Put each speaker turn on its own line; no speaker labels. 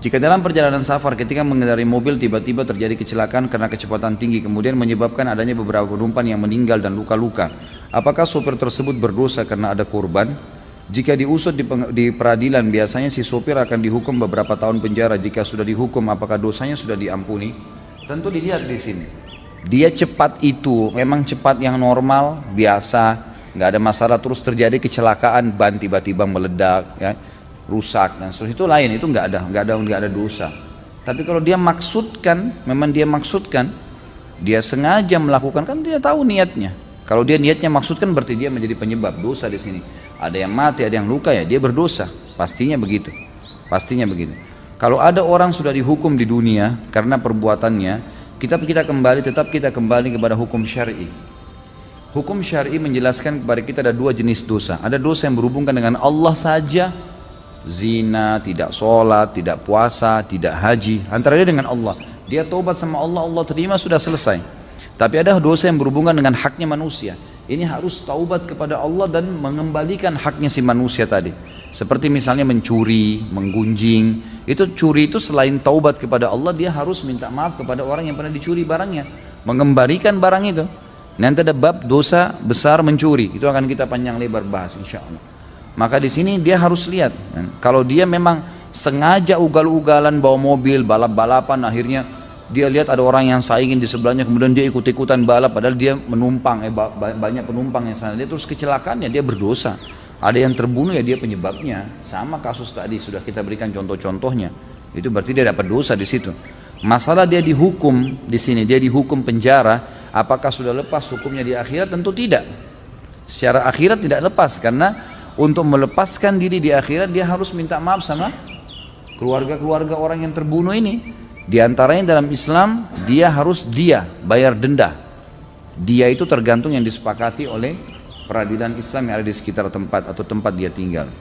Jika dalam perjalanan safar ketika mengendarai mobil tiba-tiba terjadi kecelakaan karena kecepatan tinggi kemudian menyebabkan adanya beberapa penumpang yang meninggal dan luka-luka, apakah sopir tersebut berdosa karena ada korban? Jika diusut di peradilan biasanya si sopir akan dihukum beberapa tahun penjara. Jika sudah dihukum apakah dosanya sudah diampuni? Tentu dilihat di sini. Dia cepat itu memang cepat yang normal, biasa, nggak ada masalah, terus terjadi kecelakaan, ban tiba-tiba meledak, ya, rusak dan seterusnya, itu lain, itu nggak ada dosa. Tapi kalau dia maksudkan, memang dia maksudkan, dia sengaja melakukan, kan dia tahu niatnya. Kalau dia niatnya maksudkan berarti dia menjadi penyebab dosa di sini. Ada yang mati, ada yang luka, ya dia berdosa, pastinya begitu, pastinya begitu. Kalau ada orang sudah dihukum di dunia karena perbuatannya, tetap kita kembali kepada hukum syar'i. Hukum syar'i menjelaskan kepada kita ada dua jenis dosa. Ada dosa yang berhubungan dengan Allah saja, zina, tidak sholat, tidak puasa, tidak haji, antara dia dengan Allah. Dia taubat sama Allah, Allah terima, sudah selesai. Tapi ada dosa yang berhubungan dengan haknya manusia. Ini harus taubat kepada Allah dan mengembalikan haknya si manusia tadi. Seperti misalnya mencuri, menggunjing. Itu curi itu selain taubat kepada Allah, dia harus minta maaf kepada orang yang pernah dicuri barangnya, mengembalikan barang itu. Nanti ada bab dosa besar mencuri, itu akan kita panjang lebar bahas insya Allah. Maka di sini dia harus lihat, kalau dia memang sengaja ugal-ugalan bawa mobil, balap-balapan, akhirnya dia lihat ada orang yang saingin di sebelahnya, kemudian dia ikut-ikutan balap, padahal dia menumpang, banyak penumpang yang sana, dia terus kecelakaannya, dia berdosa. Ada yang terbunuh, ya dia penyebabnya. Sama kasus tadi sudah kita berikan contoh-contohnya. Itu berarti dia dapat dosa di situ. Masalah dia dihukum di sini, dia dihukum penjara, apakah sudah lepas hukumnya di akhirat? Tentu tidak. Secara akhirat tidak lepas, karena untuk melepaskan diri di akhirat dia harus minta maaf sama keluarga-keluarga orang yang terbunuh ini. Di antaranya dalam Islam dia harus bayar denda. Dia itu tergantung yang disepakati oleh peradilan Islam yang ada di sekitar tempat atau tempat dia tinggal.